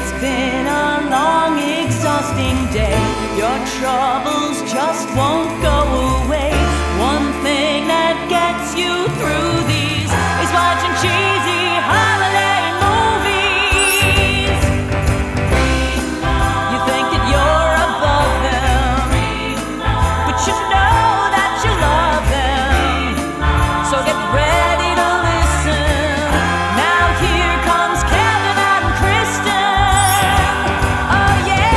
It's been a long, exhausting day. Your troubles just won't go away. One thing that gets you through these is watching cheesy holiday movies. You think that you're above them, but you know that you love them. So get ready to listen. Now here comes Kevin and Kristen. Oh yeah.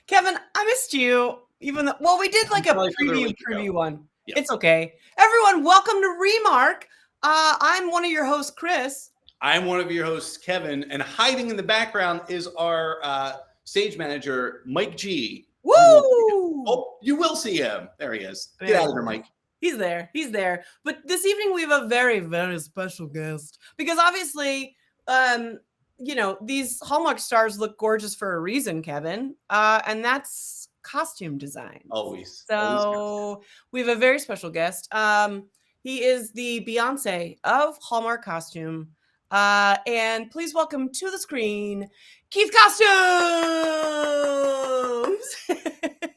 Kevin, I missed you. Even though, well, we did like a preview one. Yep. It's okay. Everyone, welcome to Remark. I'm one of your hosts, Chris. I'm one of your hosts, Kevin, and hiding in the background is our stage manager, Mike G. Woo! You will see him. There he is. Get out of here, Mike. He's there. He's there. But this evening we have a very, very special guest because obviously, these Hallmark stars look gorgeous for a reason, Kevin, and that's costume design. Always. So we have a very special guest. He is the Beyonce of Hallmark costume. And please welcome to the screen, Keith Costumes.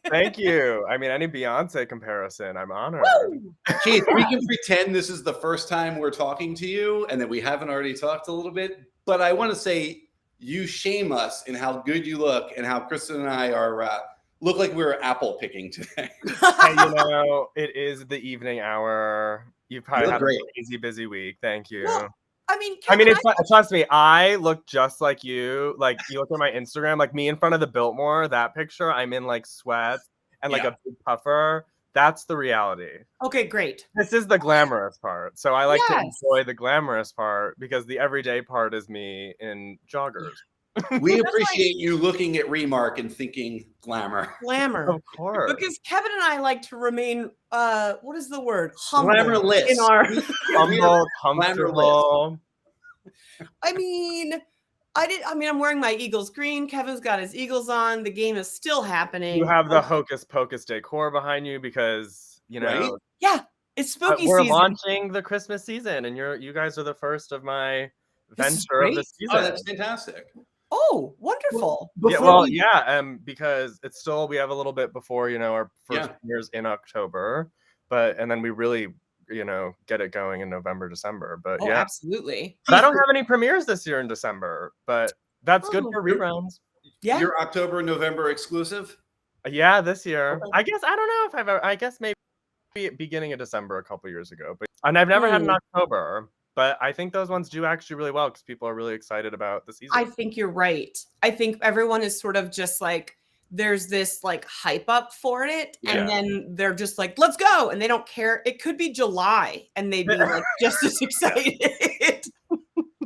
Thank you. I mean, any Beyonce comparison, I'm honored. Woo! Keith, we can pretend this is the first time we're talking to you and that we haven't already talked a little bit. But I want to say you shame us in how good you look and how Kristen and I are look like we were apple picking today. Hey, it is the evening hour. You've probably had a crazy busy week. Thank you. Well, trust me, I look just like you. Like, you look at my Instagram, like me in front of the Biltmore, that picture, I'm in like sweats and like a big puffer. That's the reality. Okay, great. This is the glamorous part. So I like to enjoy the glamorous part because the everyday part is me in joggers. We appreciate you looking at Remark and thinking glamour. Glamour. Of course. Because Kevin and I like to remain, what is the word? Humble. Glamourless. In our humble, comfortable. I'm wearing my Eagles green. Kevin's got his Eagles on. The game is still happening. You have the Hocus Pocus decor behind you because, right? Yeah, it's spooky we're season. We're launching the Christmas season, and you guys are the first of my venture of the season. Oh, that's fantastic. Oh, wonderful. Because it's still, we have a little bit before, our first premieres in October, and then we really, get it going in November, December. But absolutely. But I don't have any premieres this year in December, but that's good for reruns. Yeah. Your October, November exclusive? Yeah, this year. Okay. I guess, I don't know if I've ever, I guess maybe beginning of December a couple years ago, and I've never had an October. But I think those ones do actually really well because people are really excited about the season. I think you're right. I think everyone is sort of just like, there's this like hype up for it. And then they're just like, let's go. And they don't care. It could be July and they'd be like just as excited.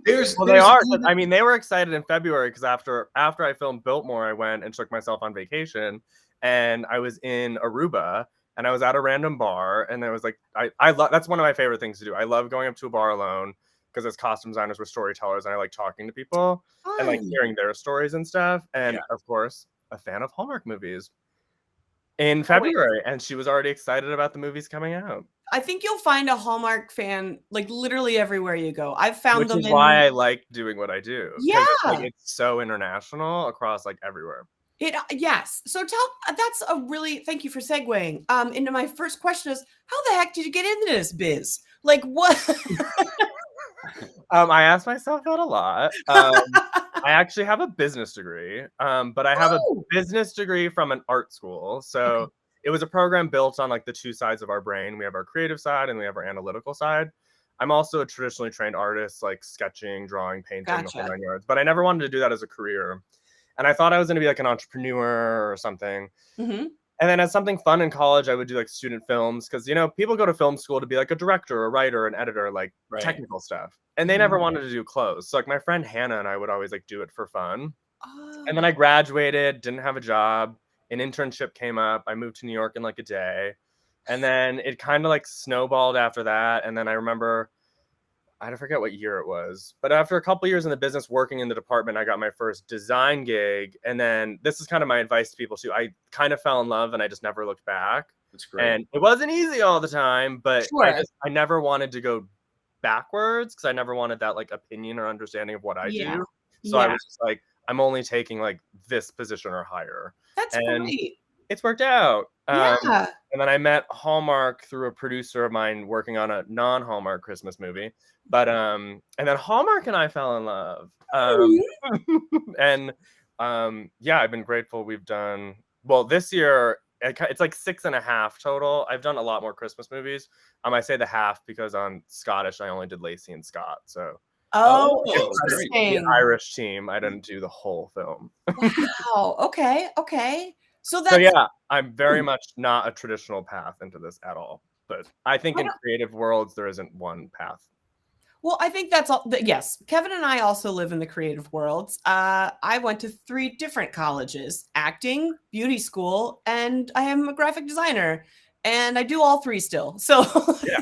They are. I mean, they were excited in February because after I filmed Biltmore, I went and took myself on vacation and I was in Aruba. And I was at a random bar, and there was like, I love, that's one of my favorite things to do. I love going up to a bar alone because as costume designers, we're storytellers, and I like talking to people and like hearing their stories and stuff. And of course, a fan of Hallmark movies in February, and she was already excited about the movies coming out. I think you'll find a Hallmark fan like literally everywhere you go. I've found them. Which is why I like doing what I do. Yeah, it's so international across like everywhere. Yes. So thank you for segueing into my first question is, how the heck did you get into this biz? Like what? I ask myself that a lot. I actually have a business degree, but I have a business degree from an art school. So it was a program built on like the two sides of our brain. We have our creative side and we have our analytical side. I'm also a traditionally trained artist, like sketching, drawing, painting, the whole 9 yards. But I never wanted to do that as a career. And I thought I was going to be like an entrepreneur or something. Mm-hmm. And then as something fun in college, I would do like student films because, people go to film school to be like a director, a writer, an editor, like technical stuff. And they never wanted to do clothes. So like my friend Hannah and I would always like do it for fun. Oh. And then I graduated, didn't have a job. An internship came up. I moved to New York in like a day. And then it kind of like snowballed after that. And then I remember, I forget what year it was, but after a couple years in the business working in the department, I got my first design gig. And then this is kind of my advice to people too. I kind of fell in love and I just never looked back. That's great. And it wasn't easy all the time, but Sure. I never wanted to go backwards because I never wanted that like opinion or understanding of what I Yeah. do. So I Yeah. was just like, I'm only taking like this position or higher. That's And great. it's worked out. Yeah. And then I met Hallmark through a producer of mine working on a non-Hallmark Christmas movie. But and then Hallmark and I fell in love. And yeah, I've been grateful. We've done well this year. It's like 6.5 total. I've done a lot more Christmas movies. I say the half because on Scottish I only did Lacey and Scott. So Oh, great. the interesting. Irish team, I didn't do the whole film. Wow. Okay. Okay. So that's So yeah, I'm very much not a traditional path into this at all. But I think I in don't- creative worlds there isn't one path. well, I think that's all. Yes, Kevin and I also live in the creative worlds. I went to 3 different colleges: acting, beauty school, and I am a graphic designer. And I do all 3 still. So Yeah.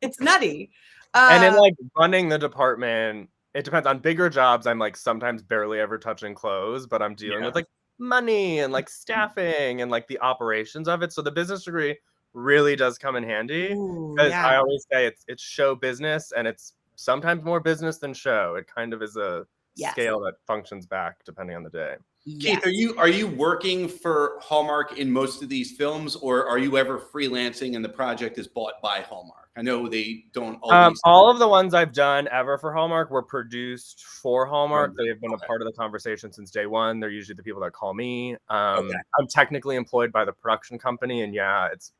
it's nutty. And in like running the department, it depends on bigger jobs. I'm like sometimes barely ever touching clothes, but I'm dealing with like money and like staffing and like the operations of it. So the business degree really does come in handy Ooh, because yeah. I always say it's show business and it's sometimes more business than show. It kind of is a Yes. scale that functions back depending on the day. Keith, are you working for Hallmark in most of these films, or are you ever freelancing and the project is bought by Hallmark? I know they don't always. All of the ones I've done ever for Hallmark were produced for Hallmark. They have been a part of the conversation since day one. They're usually the people that call me. I'm technically employed by the production company, and yeah, it's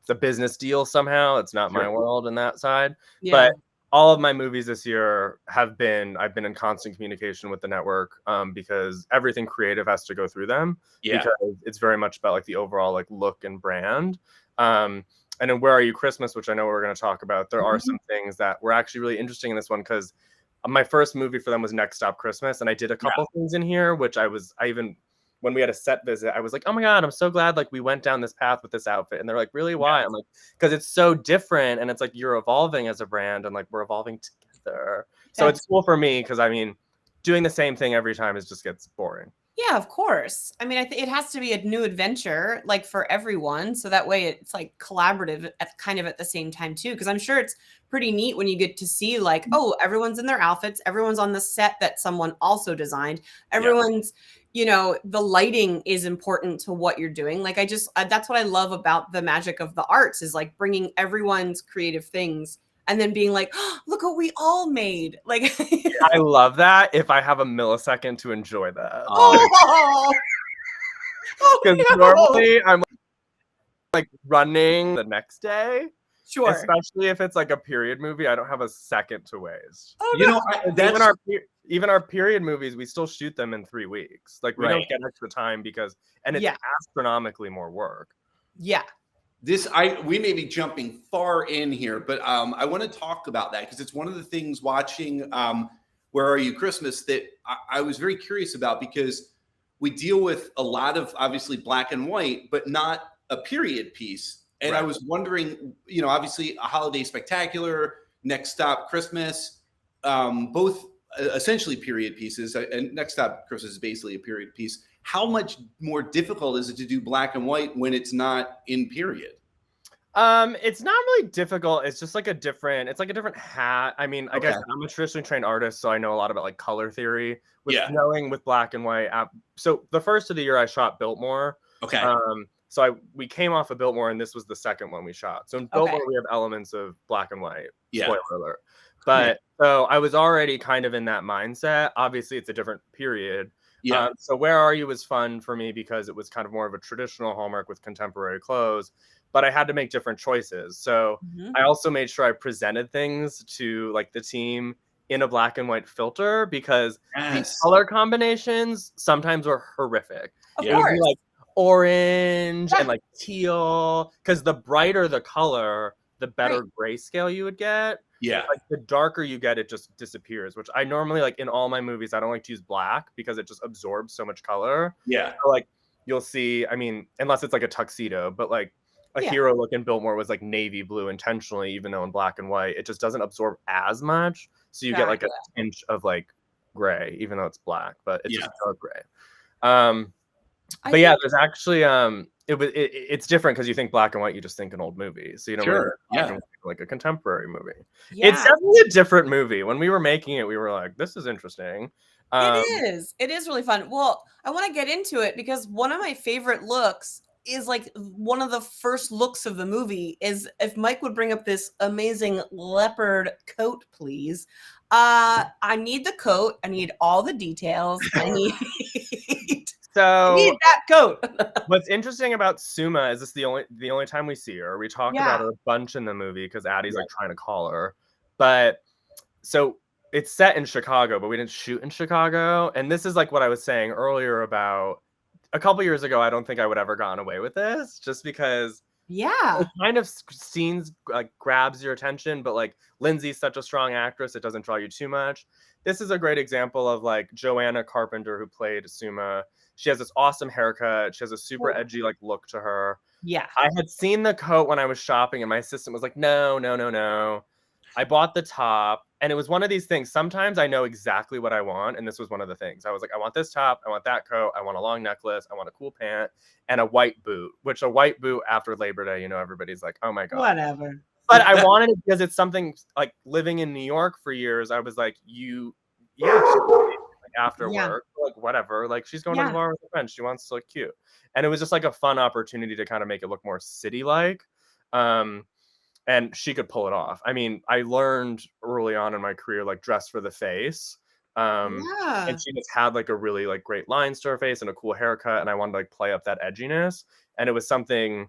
a business deal somehow. It's not my world in that side. Yeah. But all of my movies this year I've been in constant communication with the network because everything creative has to go through them because it's very much about like the overall like look and brand. And in Where Are You Christmas, which I know we're going to talk about, there are some things that were actually really interesting in this one because my first movie for them was Next Stop Christmas, and I did a couple things in here which I even when we had a set visit, I was like, oh my God, I'm so glad like we went down this path with this outfit. And they're like, really, why? I'm like, because it's so different. And it's like, you're evolving as a brand and like we're evolving together. So it's cool for me because I mean, doing the same thing every time just gets boring. Yeah, of course. I mean, I think it has to be a new adventure, like for everyone. So that way it's like collaborative kind of at the same time too. Cause I'm sure it's pretty neat when you get to see like, oh, everyone's in their outfits. Everyone's on the set that someone also designed. Everyone's, you know, the lighting is important to what you're doing. Like that's what I love about the magic of the arts is like bringing everyone's creative things and then being like, oh, look what we all made. Like, I love that if I have a millisecond to enjoy that. Because normally I'm like running the next day. Sure. Especially if it's like a period movie, I don't have a second to waste. Oh, You know, even our period movies, we still shoot them in 3 weeks. Like we don't get extra time because it's astronomically more work. Yeah. We may be jumping far in here, but I want to talk about that because it's one of the things watching Where Are You Christmas that I was very curious about because we deal with a lot of obviously black and white, but not a period piece. And I was wondering, you know, obviously A Holiday Spectacular, Next Stop Christmas, both essentially period pieces. And Next Stop Christmas is basically a period piece. How much more difficult is it to do black and white when it's not in period? It's not really difficult. It's just like a different hat. I mean, I guess I'm a traditionally trained artist, so I know a lot about like color theory knowing with black and white. So the first of the year I shot Biltmore. Okay. So we came off of Biltmore, and this was the second one we shot. So in Biltmore, we have elements of black and white. Spoiler alert. But so I was already kind of in that mindset. Obviously, it's a different period. So Where Are You was fun for me because it was kind of more of a traditional Hallmark with contemporary clothes, but I had to make different choices. So I also made sure I presented things to like the team in a black and white filter because the color combinations sometimes were horrific. Of It would course. be like orange and like teal because the brighter the color, the better grayscale you would get. Like the darker you get, it just disappears, which I normally like in all my movies. I don't like to use black because it just absorbs so much color. So, like you'll see, I mean, unless it's like a tuxedo, but like a hero look in Biltmore was like navy blue intentionally, even though in black and white, it just doesn't absorb as much. So you get like a tinge of like gray, even though it's black, but it's just dark gray. But yeah, there's actually it's different because you think black and white, you just think an old movie, so you don't really think like a contemporary movie. It's definitely a different movie. When we were making it, we were like, this is interesting. It is really fun. Well, I want to get into it because one of my favorite looks is like one of the first looks of the movie is if Mike would bring up this amazing leopard coat, please. I need the coat. I need all the details. I need that coat. What's interesting about Suma is this the only time we see her. We talk about her a bunch in the movie because Addie's like trying to call her. But so it's set in Chicago, but we didn't shoot in Chicago. And this is like what I was saying earlier about a couple years ago. I don't think I would ever gotten away with this just because it kind of scenes like grabs your attention, but like Lindsay's such a strong actress, it doesn't draw you too much. This is a great example of like Joanna Carpenter, who played Suma. She has this awesome haircut. She has a super edgy like look to her. Yeah. I had seen the coat when I was shopping and my assistant was like, no. I bought the top, and it was one of these things. Sometimes I know exactly what I want, and this was one of the things. I was like, I want this top, I want that coat, I want a long necklace, I want a cool pant, and a white boot, which a white boot after Labor Day, everybody's like, oh my God. Whatever. But I wanted it because it's something like living in New York for years. I was like, after work, like whatever, like she's going to the bar with her friends, she wants to look cute. And it was just like a fun opportunity to kind of make it look more city-like. And she could pull it off. I mean, I learned early on in my career, like dress for the face. And she just had like a really like great lines to her face and a cool haircut. And I wanted to like play up that edginess. And it was something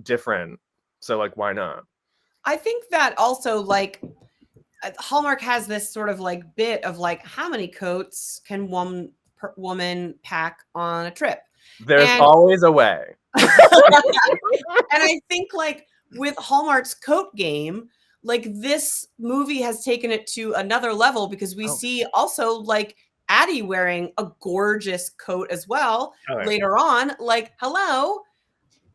different. So like, why not? I think that also like Hallmark has this sort of like bit of like, how many coats can one woman pack on a trip? There's always a way. And I think like with Hallmark's coat game, like this movie has taken it to another level because we see also like Addie wearing a gorgeous coat as well later on. Like, hello.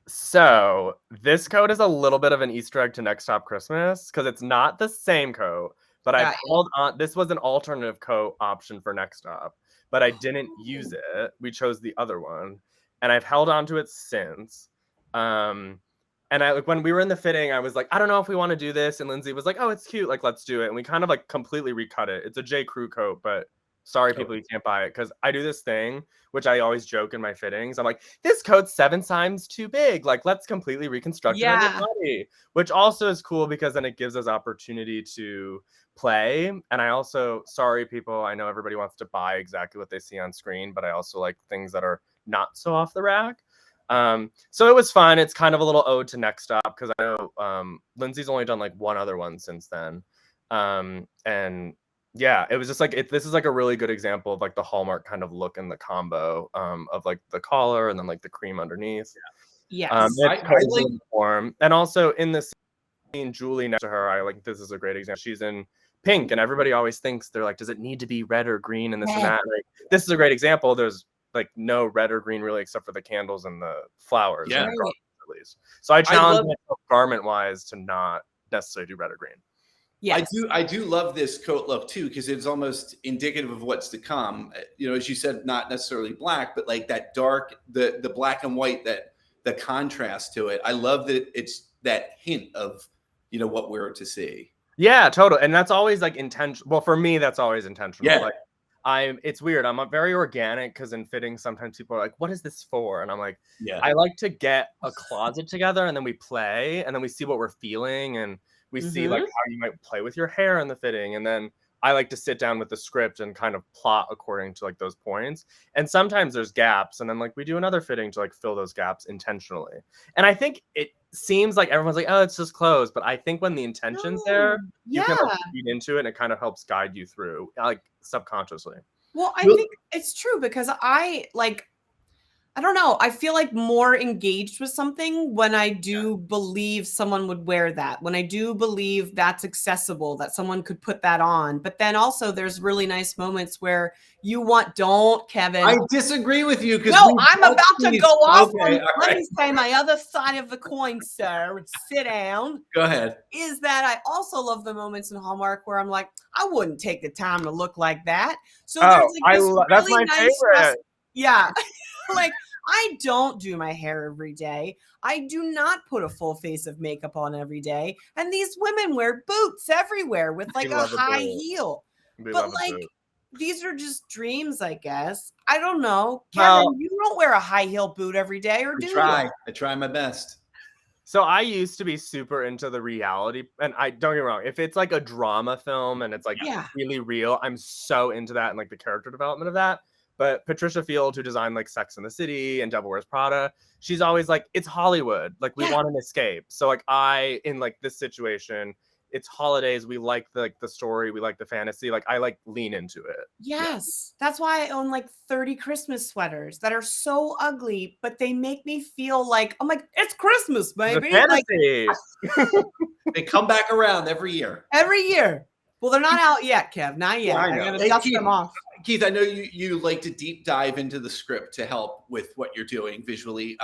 So this coat is a little bit of an Easter egg to Next Stop Christmas because it's not the same coat, but I held on. This was an alternative coat option for Next Stop, but I didn't use it. We chose the other one, and I've held on to it since. And I like when we were in the fitting, I was like, I don't know if we want to do this. And Lindsay was like, oh, it's cute. Like, let's do it. And we kind of like completely recut it. It's a J. Crew coat, but sorry, people, you can't buy it. Because I do this thing, which I always joke in my fittings. I'm like, this coat's 7 times too big. Like, let's completely reconstruct it on your body. Which also is cool because then it gives us opportunity to play. And I also, sorry, people, I know everybody wants to buy exactly what they see on screen, but I also like things that are not so off the rack. So it was fun. It's kind of a little ode to Next Stop because I know Lindsay's only done like one other one since then. And yeah, it was just like this is like a really good example of like the Hallmark kind of look in the combo of like the collar and then like the cream underneath. I like form. And also in this scene, Julie next to her, I like this is a great example. She's in pink, and everybody always thinks they're like, does it need to be red or green and this and that? Like, this is a great example. There's like no red or green really except for the candles and the flowers. Yeah. And the at least. So I challenge myself garment wise to not necessarily do red or green. Yes. I do love this coat look too, because it's almost indicative of what's to come. As you said, not necessarily black, but like that dark, the black and white, that the contrast to it. I love that it's that hint of what we're to see. Yeah, totally. And that's always like intentional. Well, for me, that's always intentional. Yeah. Like, it's weird. I'm very organic because in fitting, sometimes people are like, what is this for? And I'm like, I like to get a closet together and then we play and then we see what we're feeling and we see like how you might play with your hair in the fitting. And then I like to sit down with the script and kind of plot according to like those points. And sometimes there's gaps. And then like we do another fitting to like fill those gaps intentionally. And I think it seems like everyone's like, oh, it's just clothes. But I think when the intention's there, you can like feed into it and it kind of helps guide you through like subconsciously. Well, I think it's true because I don't know. I feel like more engaged with something when I do believe someone would wear that, when I do believe that's accessible, that someone could put that on. But then also there's really nice moments where don't, Kevin. I disagree with you. No, I'm about to go off. Let me say my other side of the coin, sir. Sit down. Go ahead. Is that I also love the moments in Hallmark where I'm like, I wouldn't take the time to look like that. So there's like this that's my favorite. Yeah. Like I don't do my hair every day. I do not put a full face of makeup on every day. And these women wear boots everywhere with like We a love a high boot. heel. We But love a like, boot. these are just dreams, I guess. I don't know. Well- Kevin, you don't wear a high heel boot every day, or do you? I try my best. So I used to be super into the reality, and I don't get me wrong, if it's like a drama film and it's like Yeah. really real, I'm so into that and like the character development of that. But Patricia Field, who designed like Sex and the City and Devil Wears Prada, she's always like, it's Hollywood. Like we Yeah. want an escape. So like in like this situation, it's holidays. We like the story. We like the fantasy. Like I like lean into it. Yes. That's why I own like 30 Christmas sweaters that are so ugly, but they make me feel like, I'm like, it's Christmas, The baby. Like fantasy. They come back around every year. every year. Well, they're not out yet, Kev. Not yet. Yeah, I I'm know. gonna Hey, dust Keith, them off. Keith, I know you like to deep dive into the script to help with what you're doing visually.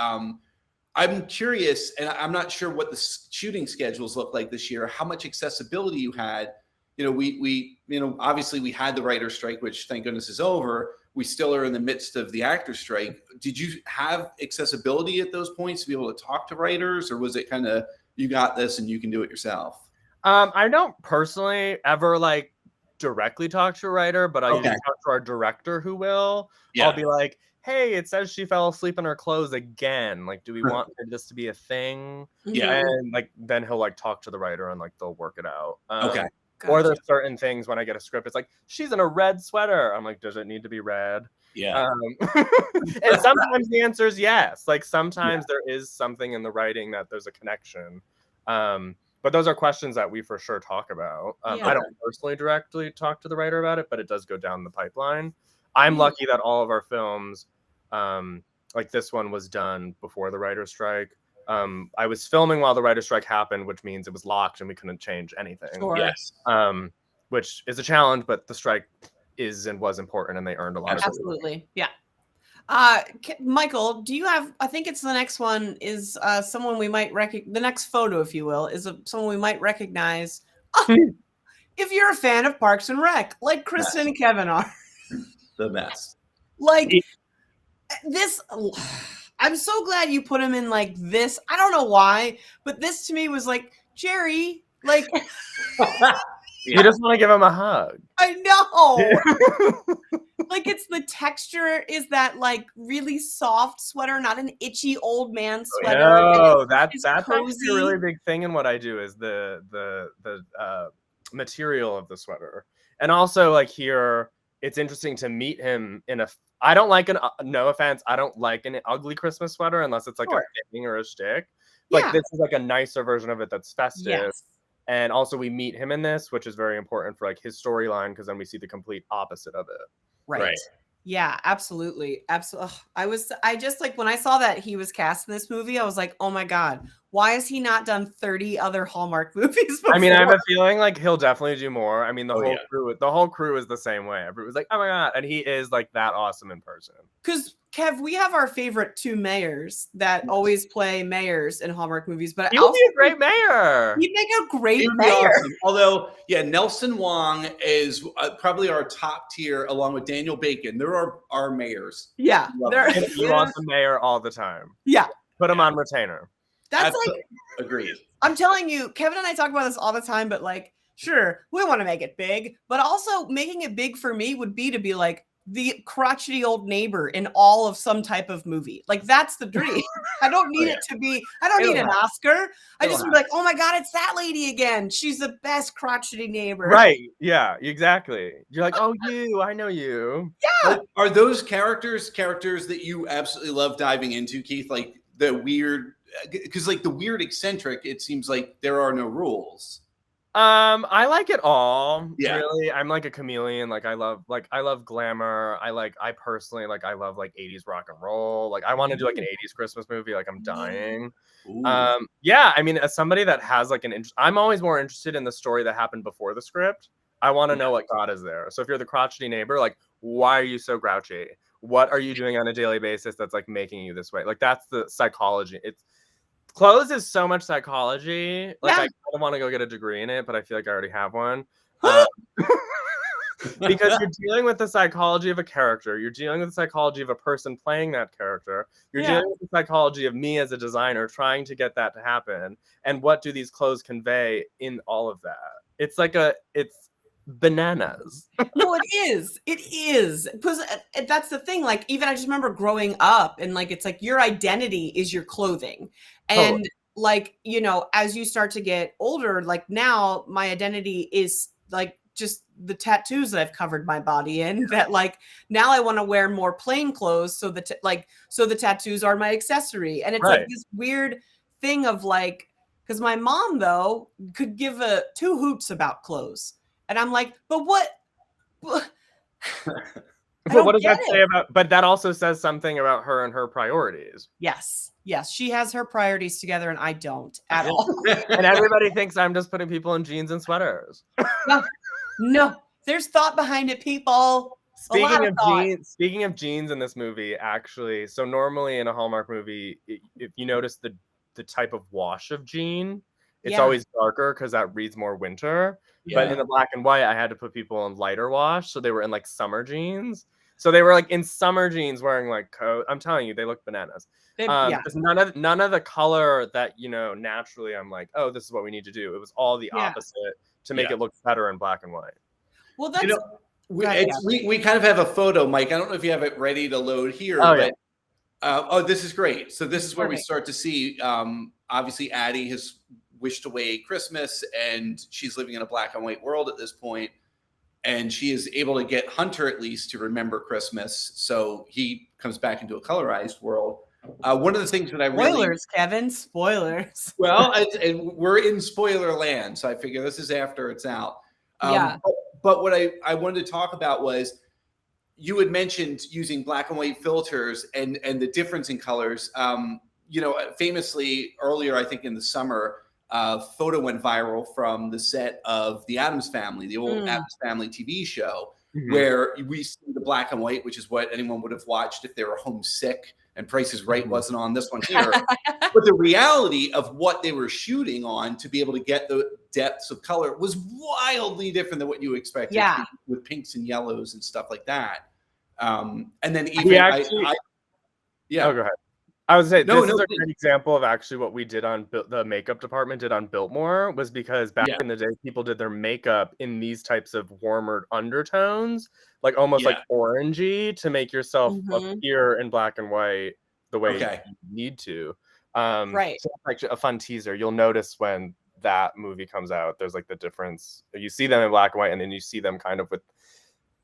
I'm curious, and I'm not sure what the shooting schedules look like this year. How much accessibility you had? You know, we obviously we had the writer's strike, which thank goodness is over. We still are in the midst of the actor's strike. Did you have accessibility at those points to be able to talk to writers, or was it kind of you got this and you can do it yourself? I don't personally ever like directly talk to a writer, but I usually talk to our director who will. Yeah. I'll be like, hey, it says she fell asleep in her clothes again. Like, do we want this to be a thing? Yeah. And like then he'll like talk to the writer and like they'll work it out. Okay. Or there's certain things when I get a script, it's like, she's in a red sweater. I'm like, does it need to be red? Yeah. And sometimes the answer is yes. Like sometimes there is something in the writing that there's a connection. But those are questions that we for sure talk about. I don't personally directly talk to the writer about it, but it does go down the pipeline. I'm lucky that all of our films, like this one was done before the writer's strike. I was filming while the writer's strike happened, which means it was locked and we couldn't change anything. Sure. Yes. Which is a challenge, but the strike is and was important and they earned a lot of it. Absolutely. Yeah. Michael, do you have, I think it's the next one is someone we might recognize, the next photo, if you will, is someone we might recognize. If you're a fan of Parks and Rec, like Kristen and Kevin are. The best. Like this, I'm so glad you put him in like this. I don't know why, but this to me was like, Jerry, like. You just want to give him a hug. I know. Like it's the texture is that like really soft sweater, not an itchy old man sweater. No, that's cozy. actually a really big thing in what I do is the material of the sweater. And also like here, it's interesting to meet him in a, I don't like an, no offense, I don't like an ugly Christmas sweater unless it's like a thing or a shtick. Like this is like a nicer version of it that's festive. Yes. And also we meet him in this, which is very important for like his storyline because then we see the complete opposite of it. Right. Yeah, absolutely. Absolutely. I just like when I saw that he was cast in this movie, I was like, oh my God, why has he not done 30 other Hallmark movies before? I mean, I have a feeling like he'll definitely do more. I mean, the whole crew is the same way. Everyone was like, oh my God. And he is like that awesome in person. Because Kev, we have our favorite two mayors that always play mayors in Hallmark movies, but he would be a great mayor. He'd make a great mayor. Awesome. Although, Nelson Wong is probably our top tier, along with Daniel Bacon. There are our mayors. Yeah, he wants a mayor all the time. Yeah, put him on retainer. That's like agreed. I'm telling you, Kevin and I talk about this all the time, but like, sure, we want to make it big, but also making it big for me would be to be like the crotchety old neighbor in all of some type of movie. Like that's the dream. I don't need it to be, I don't need an Oscar. I just would be like, oh my God, it's that lady again. She's the best crotchety neighbor. Right. Yeah, exactly. You're like, oh, I know you. Yeah. Are those characters that you absolutely love diving into, Keith? Like the weird, because like the weird eccentric, it seems like there are no rules. I like it all. Yeah. Really. I'm like a chameleon. Like I love glamour. I personally I love like 80s rock and roll. Like I want to do like an 80s Christmas movie. Like I'm dying. Yeah. I mean, as somebody that has like I'm always more interested in the story that happened before the script. I want to know what God is there. So if you're the crotchety neighbor, like, why are you so grouchy? What are you doing on a daily basis that's like making you this way? Like that's the psychology. Clothes is so much psychology. Like I kind of want to go get a degree in it, but I feel like I already have one. because you're dealing with the psychology of a character. You're dealing with the psychology of a person playing that character. You're dealing with the psychology of me as a designer trying to get that to happen. And what do these clothes convey in all of that? It's like it's bananas. No, it is. It is. Because that's the thing. Like, even I just remember growing up and like, it's like your identity is your clothing. And like, you know, as you start to get older, like now my identity is like just the tattoos that I've covered my body in, that like now I want to wear more plain clothes. So so the tattoos are my accessory. And it's like this weird thing of like, because my mom though could give two hoots about clothes. And I'm like, but what? But what does that say about? But that also says something about her and her priorities. Yes, she has her priorities together, and I don't at all. And everybody thinks I'm just putting people in jeans and sweaters. No, there's thought behind it, people. Speaking of jeans in this movie, actually, so normally in a Hallmark movie, if you notice the type of wash of jean, it's always darker because that reads more winter. But in the black and white, I had to put people in lighter wash, so they were in like summer jeans. So they were like in summer jeans wearing like coat. I'm telling you, they look bananas. None of the color that, you know, naturally I'm like, oh, this is what we need to do. It was all the opposite to make it look better in black and white. Well, that's we kind of have a photo, Mike. I don't know if you have it ready to load here. This is great. So this is where we start to see, obviously, Addie has wished away Christmas, and she's living in a black and white world at this point, and she is able to get Hunter at least to remember Christmas, so he comes back into a colorized world. One of the things that spoilers, Kevin, spoilers. Well, we're in spoiler land, so I figure this is after it's out. But what I wanted to talk about was, you had mentioned using black and white filters and the difference in colors. You know, famously earlier, I think in the summer, photo went viral from the set of The Addams Family, the old Addams Family TV show, where we see the black and white, which is what anyone would have watched if they were homesick and Price is Right wasn't on this one here. But the reality of what they were shooting on to be able to get the depths of color was wildly different than what you expected with pinks and yellows and stuff like that. And then even Oh, go ahead. I would say this is a great example of actually what we did on the makeup department did on Biltmore, was because back in the day, people did their makeup in these types of warmer undertones, like almost like orangey, to make yourself appear in black and white the way you need to. So like a fun teaser, you'll notice when that movie comes out, there's like the difference. You see them in black and white, and then you see them kind of with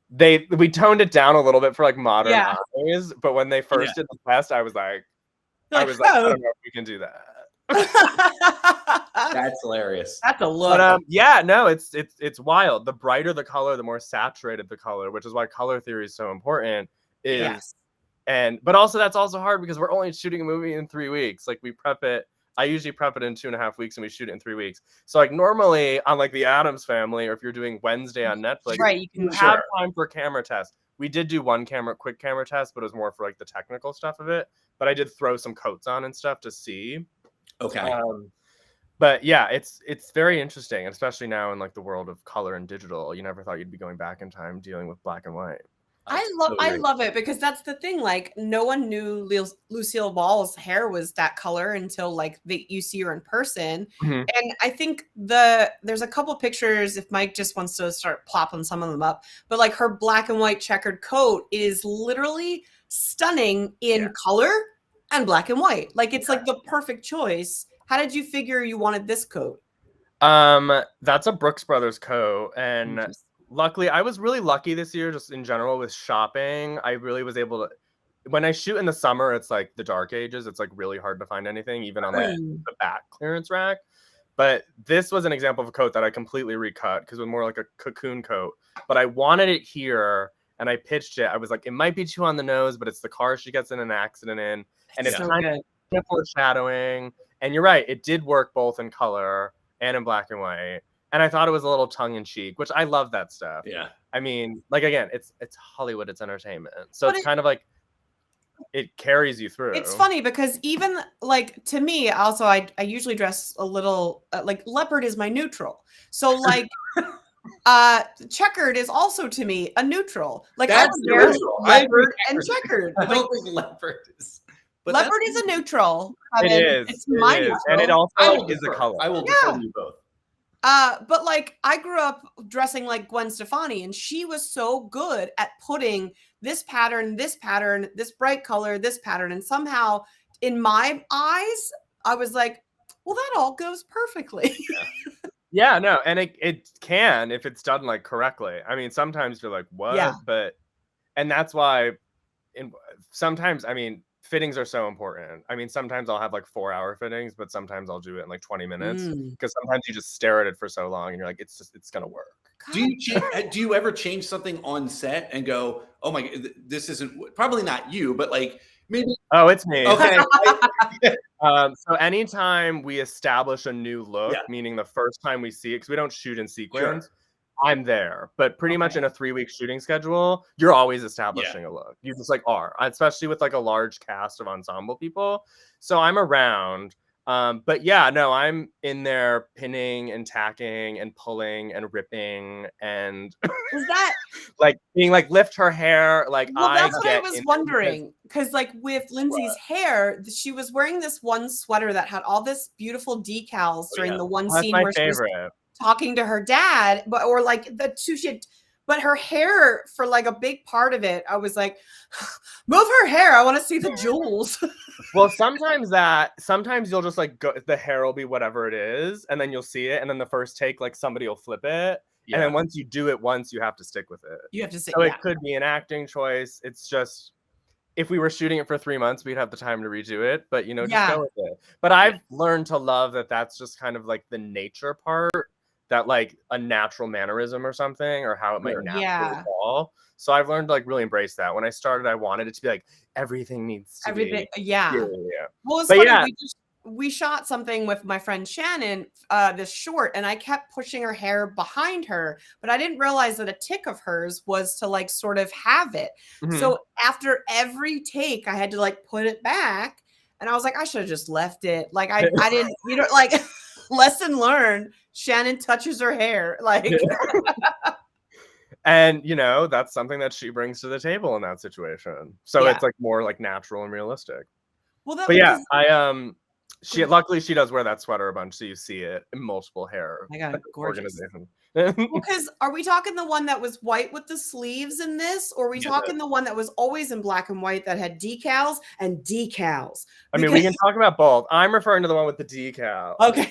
we toned it down a little bit for like modern eyes, but when they first did the test, I was like, I don't know if we can do that. That's hilarious. That's a look. But no, it's wild. The brighter the color, the more saturated the color, which is why color theory is so important. But also that's also hard because we're only shooting a movie in 3 weeks. Like we prep it. I usually prep it in 2.5 weeks, and we shoot it in 3 weeks. So like normally on like the Addams Family, or if you're doing Wednesday on Netflix, you have time for camera tests. We did do one quick camera test, but it was more for like the technical stuff of it. But I did throw some coats on and stuff to see. But yeah, it's very interesting, especially now in like the world of color and digital. You never thought you'd be going back in time dealing with black and white. I love it, because that's the thing. Like, no one knew Lucille Ball's hair was that color until like you see her in person. And I think there's a couple pictures, if Mike just wants to start plopping some of them up, but like her black and white checkered coat is literally stunning in color and black and white. Like it's like the perfect choice. How did you figure you wanted this coat? That's a Brooks Brothers coat, and luckily, I was really lucky this year, just in general with shopping. I really was able to, when I shoot in the summer, it's like the dark ages. It's like really hard to find anything, even on like the back clearance rack. But this was an example of a coat that I completely recut because it was more like a cocoon coat. But I wanted it here, and I pitched it. I was like, it might be too on the nose, but it's the car she gets in an accident in. And it's kind of foreshadowing. And you're right, it did work both in color and in black and white. And I thought it was a little tongue-in-cheek, which I love that stuff. Yeah. I mean, like, again, it's Hollywood, it's entertainment. So it's kind of like, it carries you through. It's funny because even like, to me, also, I usually dress a little, like leopard is my neutral. So like, Checkered is also to me a neutral. Like I That's don't care, neutral. I agree. leopard and checkered. I Like don't think leopard is. But leopard is a neutral. It Kevin. is. It's It my is. neutral. And it I also will is a defer. color. I will defer Yeah. to you both. But like I grew up dressing like Gwen Stefani, and she was so good at putting this pattern, this bright color, this pattern, and somehow in my eyes, I was like, well, that all goes perfectly. Yeah, no, and it can if it's done like correctly. I mean, sometimes you're like, what? Yeah. But and that's why sometimes, I mean, fittings are so important. I mean, sometimes I'll have like 4-hour fittings, but sometimes I'll do it in like 20 minutes because sometimes you just stare at it for so long and you're like, it's gonna work. Do you ever change something on set and go, oh my, this isn't, probably not you, but like maybe. Oh, it's me. Okay. So anytime we establish a new look, meaning the first time we see it, because we don't shoot in sequence, I'm there. But pretty much in a 3-week shooting schedule, you're always establishing a look. You just like are, especially with like a large cast of ensemble people. So I'm around. But yeah, no, I'm in there pinning and tacking and pulling and ripping and Is that like being like lift her hair. Like well, that's what I was wondering. Because like with Lindsay's hair, she was wearing this one sweater that had all this beautiful decals during the one scene where she was talking to her dad, but or like the two but her hair for like a big part of it, I was like, move her hair. I want to see the jewels. Well, sometimes you'll just like go, the hair will be whatever it is, and then you'll see it, and then the first take, like somebody will flip it. And then once you do it once, you have to stick with it. You have to stick. So it could be an acting choice. It's just, if we were shooting it for 3 months, we'd have the time to redo it, but you know, just go with it. But I've learned to love that that's just kind of like the nature part, that like a natural mannerism or something, or how it might naturally fall. So I've learned to like really embrace that. When I started, I wanted it to be like everything needs to be. Yeah. Well, it's but funny. We shot something with my friend Shannon, this short, and I kept pushing her hair behind her, but I didn't realize that a tick of hers was to like sort of have it. So after every take, I had to like put it back, and I was like, I should have just left it. Like I didn't, you know, like lesson learned. Shannon touches her hair, like. And you know, that's something that she brings to the table in that situation. So it's like more like natural and realistic. Well, but yeah, luckily she does wear that sweater a bunch, so you see it in multiple hair. I got gorgeous. Because are we talking the one that was white with the sleeves in this, or are we talking the one that was always in black and white that had decals and decals? I mean, we can talk about both. I'm referring to the one with the decal. Okay.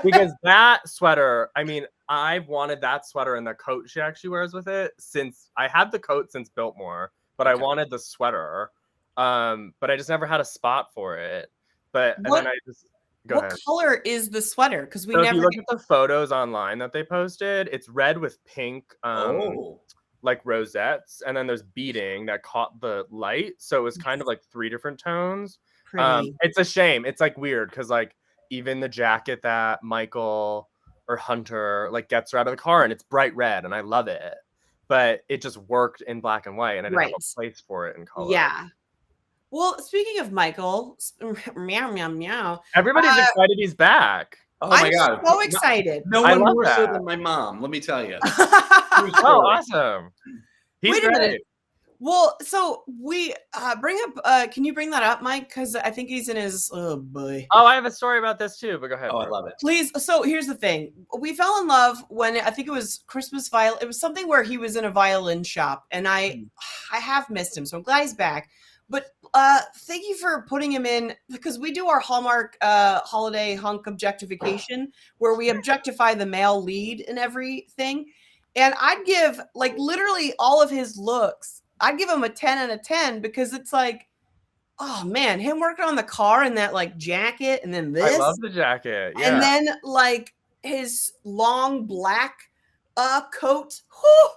Because that sweater, I mean, I've wanted that sweater and the coat she actually wears with it since I had the coat since Biltmore, but I wanted the sweater. But I just never had a spot for it. But and then I just what color is the sweater? Because we never. If you look at the photos online that they posted, it's red with pink, like rosettes, and then there's beading that caught the light, so it was kind of like 3 different tones. It's a shame. It's like weird because like even the jacket that Michael or Hunter like gets her out of the car, and it's bright red, and I love it, but it just worked in black and white, and I didn't have a place for it in color. Yeah. Well, speaking of Michael, meow, meow, meow. Everybody's excited he's back. Oh my God. I'm so excited. No one more so than my mom, let me tell you. Oh, awesome. He's Wait a great. minute. Well, so we bring up, can you bring that up, Mike? Because I think he's in his, oh boy. Oh, I have a story about this too, but go ahead. Oh, I love it. Please. So here's the thing. We fell in love when I think it was Christmas violin. It was something where he was in a violin shop, and I have missed him. So I'm glad he's back. But thank you for putting him in, because we do our Hallmark holiday hunk objectification, where we objectify the male lead in everything. And I'd give like literally all of his looks, I'd give him a 10 out of 10, because it's like, oh man, him working on the car in that like jacket, and then this. I love the jacket. Yeah. And then like his long black coat. Whew.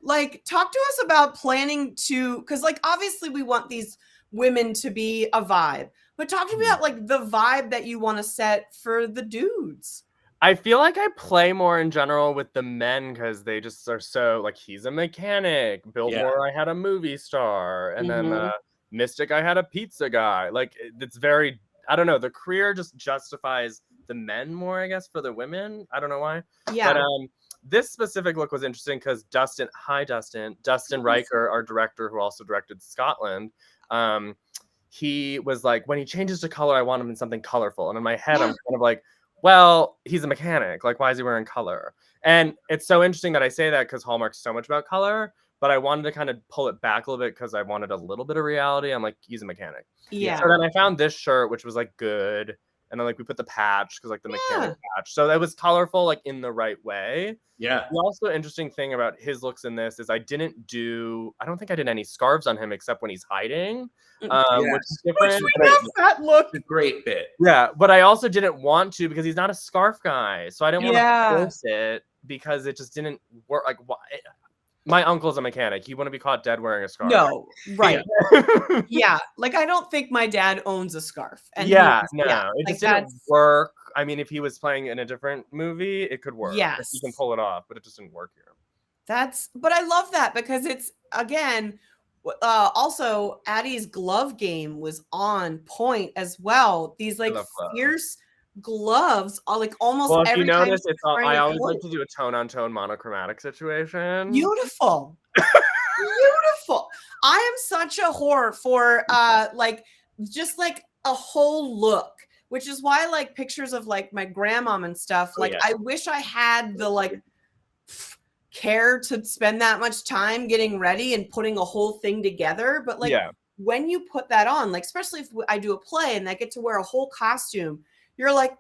Like, talk to us about planning to, because like obviously we want these women to be a vibe, but talk to me about like the vibe that you want to set for the dudes. I feel like I play more in general with the men because they just are so like, he's a mechanic. Biltmore, I had a movie star, and then Mystic, I had a pizza guy. Like, it's very, I don't know, the career just justifies the men more, I guess, for the women. I don't know why. Yeah. But this specific look was interesting because Dustin Riker, our director who also directed Scotland, he was like, when he changes to color, I want him in something colorful. And in my head, I'm kind of like, well, he's a mechanic. Like, why is he wearing color? And it's so interesting that I say that because Hallmark's so much about color, but I wanted to kind of pull it back a little bit because I wanted a little bit of reality. I'm like, he's a mechanic. Yeah. So then I found this shirt, which was like good. And then like we put the patch because like the mechanic patch. So that was colorful, like in the right way. Yeah. The also interesting thing about his looks in this is I don't think I did any scarves on him except when he's hiding. Which is different. Which we love that look. It's a great bit. Yeah, but I also didn't want to because he's not a scarf guy. So I didn't want to force it because it just didn't work. Like, why? My uncle's a mechanic. He wouldn't be caught dead wearing a scarf. No, right. Yeah. Like, I don't think my dad owns a scarf. And it just didn't work. I mean, if he was playing in a different movie, it could work. Yes. He can pull it off, but it just didn't work here. But I love that because it's, again, also Addie's glove game was on point as well. These like fierce gloves are like almost well, if every you time notice, I always like to do a tone-on-tone monochromatic situation. Beautiful. Beautiful. I am such a whore for like just like a whole look, which is why I like pictures of like my grandmom and stuff. Like I wish I had the like care to spend that much time getting ready and putting a whole thing together. But like when you put that on, like especially if I do a play and I get to wear a whole costume, you're like,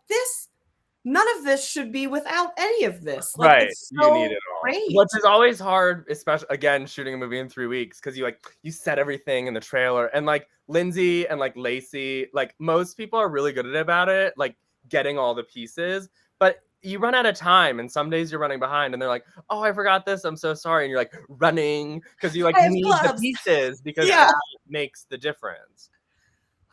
none of this should be without any of this. Like, right. It's so you need it all. great. Which is always hard, especially again, shooting a movie in 3 weeks, because you set everything in the trailer. And like Lindsay and like Lacey, like most people are really good about it, like getting all the pieces. But you run out of time, and some days you're running behind, and they're like, "Oh, I forgot this. I'm so sorry." And you're like running because you like need the pieces because that makes the difference.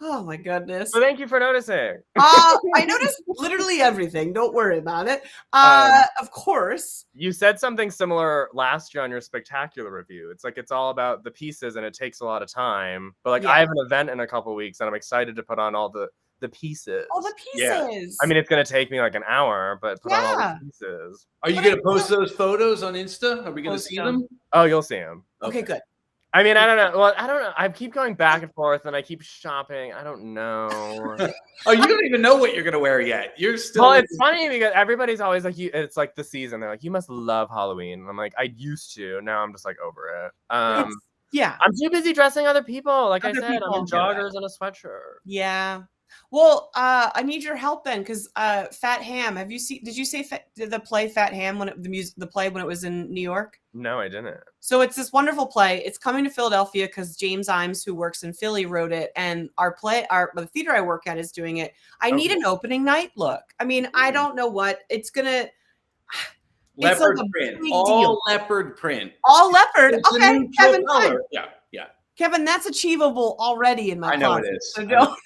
Oh my goodness. So thank you for noticing. I noticed literally everything. Don't worry about it. Of course. You said something similar last year on your spectacular review. It's like it's all about the pieces and it takes a lot of time. But like I have an event in a couple of weeks and I'm excited to put on all the pieces. All the pieces. Yeah. I mean, it's going to take me like an hour, but put on all the pieces. Are you going to post those photos on Insta? Are we going to see them? Oh, you'll see them. Okay, good. I mean, I don't know. Well, I don't know. I keep going back and forth, and I keep shopping. I don't know. Oh, you don't even know what you're gonna wear yet. You're still. Well, it's funny because everybody's always like, it's like the season. They're like, you must love Halloween. And I'm like, I used to. Now I'm just like over it. I'm too busy dressing other people. Like I said, I'm in joggers and a sweatshirt. Yeah. Well, I need your help then, because Fat Ham. Did you say the play Fat Ham when the play when it was in New York? No, I didn't. So it's this wonderful play. It's coming to Philadelphia because James Imes, who works in Philly, wrote it, and the theater I work at is doing it. I need an opening night look. I mean, I don't know what it's gonna. Leopard print. All leopard print. All leopard. Okay, Kevin. Yeah. Kevin, that's achievable already in my closet. I know it is. So don't.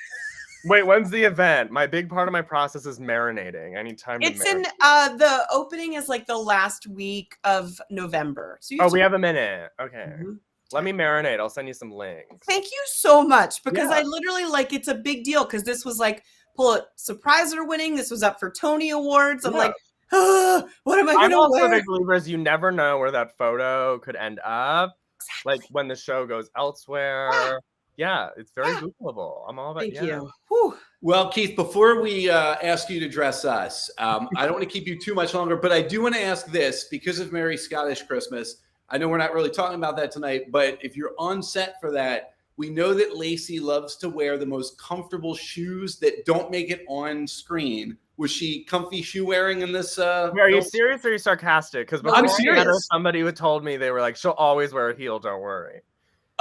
Wait, when's the event? My big part of my process is marinating. I need time to marinate. The opening is like the last week of November. So we have a minute. Okay. Mm-hmm. Let me marinate. I'll send you some links. Thank you so much, because I literally it's a big deal, because this was like Pulitzer Prize winning. This was up for Tony Awards. I'm like, what am I going to wear? I'm also a big believer is you never know where that photo could end up. Exactly. Like when the show goes elsewhere. Yeah, it's very Googleable. I'm all about Thank you. Whew. Well, Keith, before we ask you to dress us, I don't want to keep you too much longer, but I do want to ask this because of Merry Scottish Christmas. I know we're not really talking about that tonight, but if you're on set for that, we know that Lacey loves to wear the most comfortable shoes that don't make it on screen. Was she comfy shoe wearing in this? Are you serious or are you sarcastic? Because I'm serious. Somebody who told me, they were like, she'll always wear a heel, don't worry.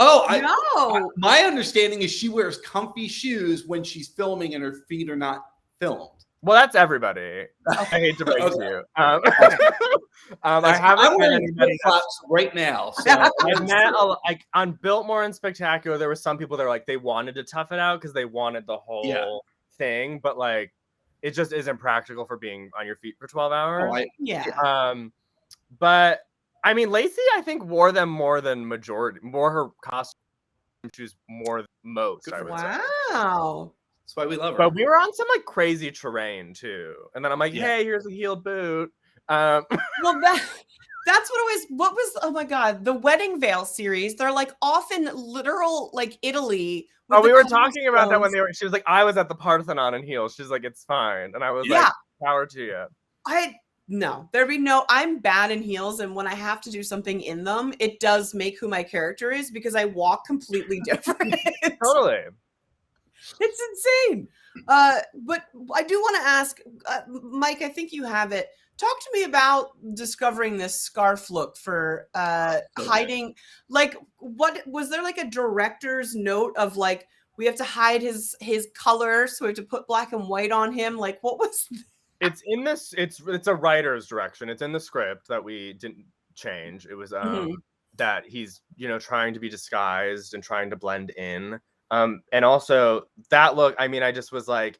Oh, my understanding is she wears comfy shoes when she's filming and her feet are not filmed. Well, that's everybody. I hate to break it to you. I haven't met anybody right now. So I've met on Biltmore and Spectacular. There were some people that were like they wanted to tough it out because they wanted the whole thing, but like it just isn't practical for being on your feet for 12 hours. But I mean, Lacey, I think wore them more her costume shoes more than most. I would say. Wow. That's why we love her. But we were on some like crazy terrain too. And then I'm like, hey, here's a heeled boot. Well, that's what was, oh my God, the Wedding Veil series. They're like often literal, like Italy. Oh, we were talking about that when she was like, I was at the Parthenon in heels. She's like, it's fine. And I was like, power to you. I'm bad in heels. And when I have to do something in them, it does make who my character is because I walk completely different. Totally. It's insane. But I do want to ask, Mike, I think you have it. Talk to me about discovering this scarf look for hiding. Like, what was there like a director's note of like, we have to hide his color, so we have to put black and white on him? Like, what was that? It's in this, it's a writer's direction. It's in the script that we didn't change. It was that he's, trying to be disguised and trying to blend in. And also that look, I mean, I just was like,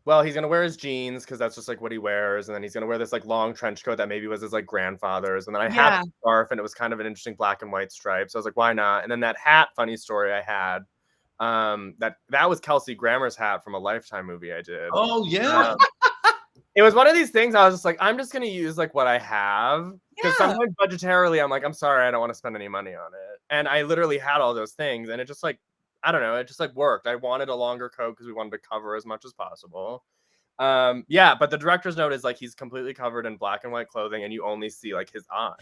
well, he's going to wear his jeans because that's just like what he wears. And then he's going to wear this like long trench coat that maybe was his like grandfather's. And then I had a scarf and it was kind of an interesting black and white stripe. So I was like, why not? And then that hat, funny story I had, that was Kelsey Grammer's hat from a Lifetime movie I did. Oh, yeah. It was one of these things I was just like, I'm just going to use like what I have. Because sometimes budgetarily, I'm like, I'm sorry, I don't want to spend any money on it. And I literally had all those things. And it just like, I don't know, it just like worked. I wanted a longer coat because we wanted to cover as much as possible. But the director's note is like he's completely covered in black and white clothing and you only see like his eyes.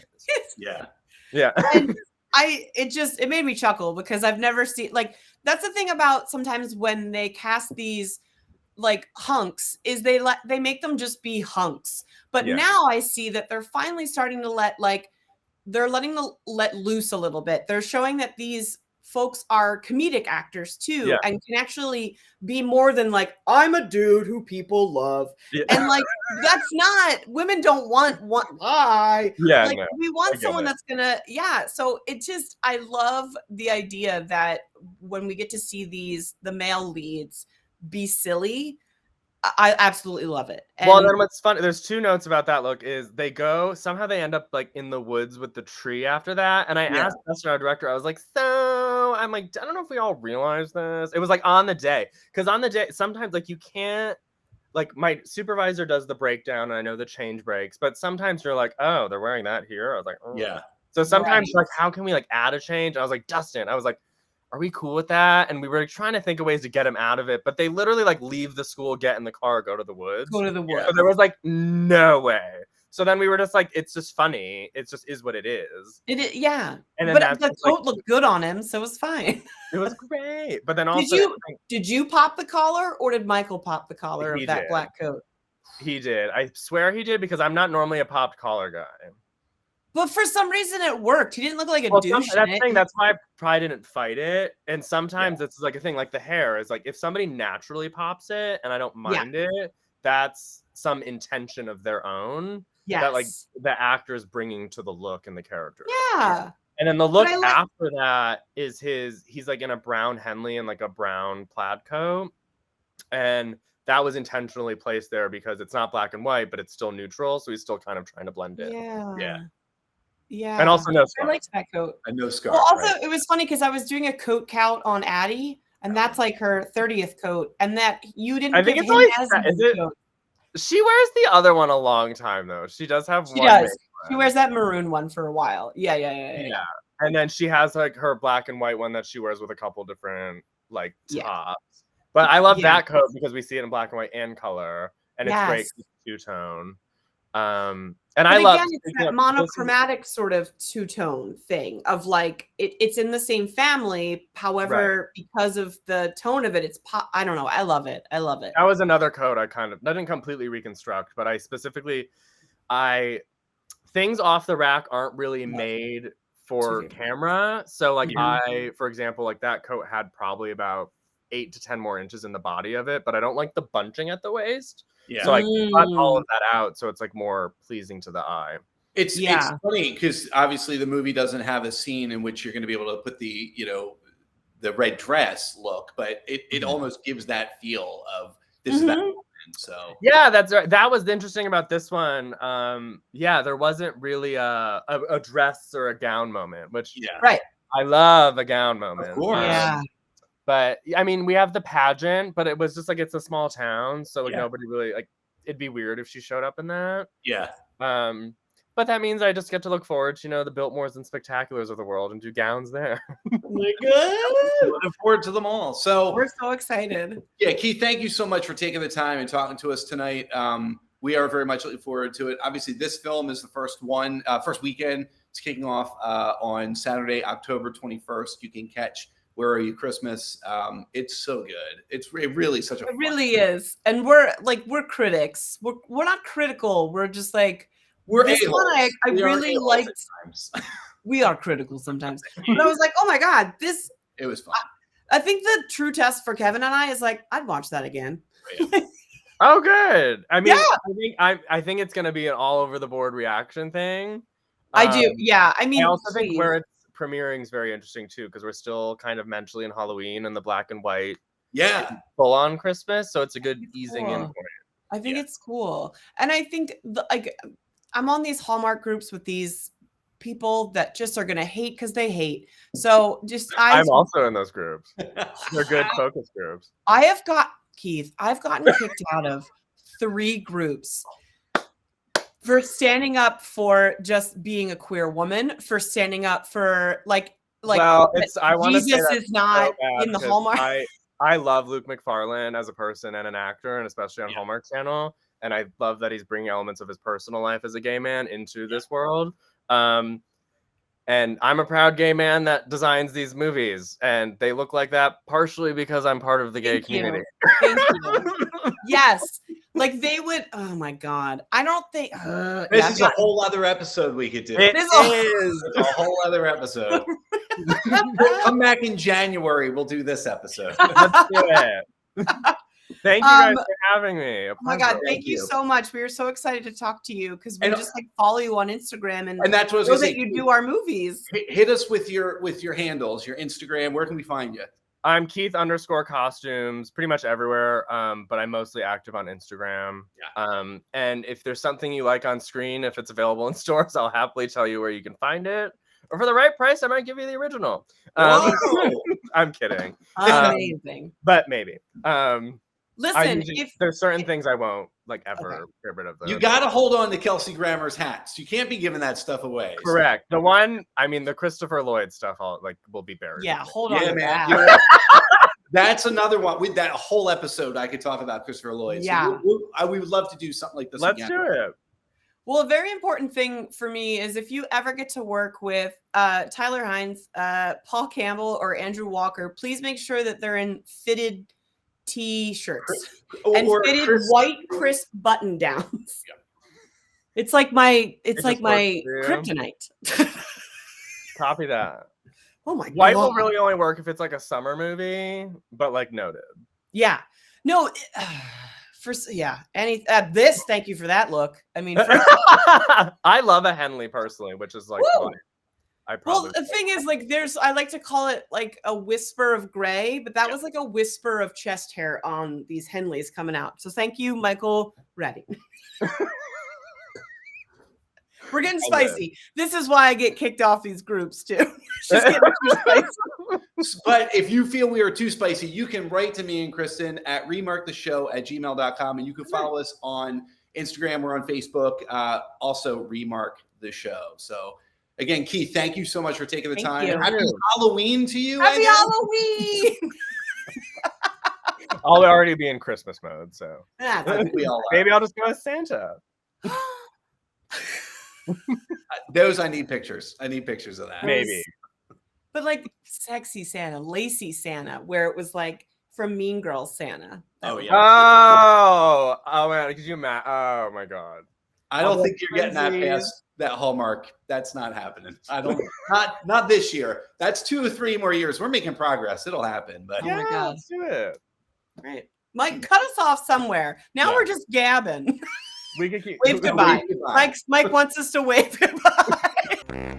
Yeah. And it made me chuckle because I've never seen, like, that's the thing about sometimes when they cast these like hunks is they make them just be hunks. But now I see that they're finally starting to let loose a little bit. They're showing that these folks are comedic actors too, and can actually be more than like, I'm a dude who people love. And like, that's not, women don't want we want someone that's gonna, so it just, I love the idea that when we get to see the male leads be silly, I absolutely love it. And well, then what's funny, there's two notes about that look is they end up like in the woods with the tree after that. And I asked Dustin, our director, I was like, I'm like, I don't know if we all realize this. It was like on the day. Because on the day, sometimes like you can't, like my supervisor does the breakdown and I know the change breaks, but sometimes you're like, oh, they're wearing that here. I was like, oh. Yeah. So sometimes like, how can we like add a change? I was like, Dustin, I was like, are we cool with that? And we were trying to think of ways to get him out of it, but they literally like leave the school, get in the car, go to the woods. So there was like no way. So then we were just like, it's just funny. It just is what it is. And then but the coat looked good on him, so it was fine. It was great. But then also, did you pop the collar or did Michael pop the collar of that black coat? He did. I swear he did because I'm not normally a popped collar guy. But for some reason it worked. He didn't look like a douche. That's why I probably didn't fight it. And sometimes it's like a thing, like the hair is like if somebody naturally pops it and I don't mind it, that's some intention of their own that like the actor is bringing to the look and the character. Yeah. And then the look after that is he's like in a brown Henley and like a brown plaid coat. And that was intentionally placed there because it's not black and white, but it's still neutral. So he's still kind of trying to blend in. Yeah. And also no scarf. I liked that coat. And no scarf. Well, also it was funny because I was doing a coat count on Addie, and that's like her 30th coat, and that you didn't. I think it's always coat. She wears the other one a long time though. She does have one. She does. She wears that maroon one for a while. Yeah. And then she has like her black and white one that she wears with a couple different like tops. But I love that coat because we see it in black and white and color, and it's great two-tone. And I love it's that monochromatic sort of two-tone thing of like it's in the same family, however, because of the tone of it, it's I don't know. I love it. That was another coat I didn't completely reconstruct, but things off the rack aren't really made for camera. So like for example, like that coat had probably about 8 to 10 more inches in the body of it, but I don't like the bunching at the waist. So I cut all of that out so it's like more pleasing to the eye. It's funny because obviously the movie doesn't have a scene in which you're going to be able to put the the red dress look, but it almost gives that feel of this is that moment. So that's right. That was interesting about this one. There wasn't really a dress or a gown moment, which I love a gown moment. Of course. But I mean, we have the pageant, but it was just like it's a small town, so like Yeah. nobody really like. It'd be weird if she showed up in that. Yeah. But that means I just get to look forward to, the Biltmores and Spectaculars of the world and do gowns there. Oh my God. Looking forward to them all. So We're so excited. yeah, Keith, thank you so much for taking the time and talking to us tonight. We are very much looking forward to it. Obviously, this film is the first weekend. It's kicking off on Saturday, October 21st. You can catch Where Are You Christmas? It's so good. It really such a It really is. And we're critics. We're not critical. We're just like, we're this one I We are really a-holes liked. at times. We are critical sometimes. But I was like, oh my God, this. It was fun. I think the true test for Kevin and I is like, I'd watch that again. Oh, good. I mean, Yeah. I think it's gonna be an all over the board reaction thing. I do. Yeah. I mean, I also think where it's premiering is very interesting too, because we're still kind of mentally in Halloween and the black and white, full on Christmas. So it's a good easing in point. I think it's cool. And I think I'm on these Hallmark groups with these people that just are gonna hate because they hate. So I'm also in those groups. They're good focus groups. I've gotten kicked out of 3 groups for standing up for just being a queer woman, for standing up for like well, I want to say Jesus that's is not so in the Hallmark. I love Luke McFarlane as a person and an actor, and especially on Hallmark Channel. And I love that he's bringing elements of his personal life as a gay man into this world. And I'm a proud gay man that designs these movies, and they look like that partially because I'm part of the gay community. Thank you. Yes, like they would. Oh my God, I don't think this is a whole other episode we could do. It is a whole other episode. Come back in January. We'll do this episode. Let's do it. Thank you guys for having me. Oh my God, thank you so much. We were so excited to talk to you because we just follow you on Instagram and that's what I was know gonna that say. you do our movies. Hit us with your handles, your Instagram. Where can we find you? I'm Keith_costumes pretty much everywhere, but I'm mostly active on Instagram. Yeah. And if there's something you like on screen, if it's available in stores, I'll happily tell you where you can find it. Or for the right price, I might give you the original. I'm kidding. Amazing. But maybe. Listen, there's certain things I won't ever get rid of. Those. You got to hold on to Kelsey Grammer's hats. You can't be giving that stuff away. Correct. The one, the Christopher Lloyd stuff, will be buried. Yeah, hold on to man. that. That's another one. With that whole episode, I could talk about Christopher Lloyd. Yeah. So we would love to do something like this. Let's do it. Well, a very important thing for me is if you ever get to work with Tyler Hines, Paul Campbell, or Andrew Walker, please make sure that they're in fitted T-shirts and fitted white crisp button downs. Yep. It's like my kryptonite. Copy that. Oh my God. White will really only work if it's like a summer movie, but noted. Yeah. No. Thank you for that look. I mean, I love a Henley personally, which is funny. Well, the thing is, I like to call it like a whisper of gray, but that was like a whisper of chest hair on these Henleys coming out. So thank you, Michael Redding. We're getting spicy. This is why I get kicked off these groups too. Just getting too spicy. But if you feel we are too spicy, you can write to me and Kristen at remarktheshow@gmail.com, and you can follow us on Instagram or on Facebook. Also, Remark the Show. So. Again, Keith, thank you so much for taking the time. Happy Halloween to you. Happy Halloween. I'll already be in Christmas mode, so we all maybe I'll just go as Santa. Those I need pictures. I need pictures of that. Maybe. But sexy Santa, lacy Santa, where it was from Mean Girls Santa. Oh yeah. Oh man, could you imagine? Oh my God. I don't think you're getting that past that Hallmark. That's not happening. I don't. not this year. That's 2 or 3 more years. We're making progress. It'll happen. But oh my God, let's do it. Right, Mike, cut us off somewhere. Now we're just gabbing. We can keep wave goodbye. Mike wants us to wave goodbye.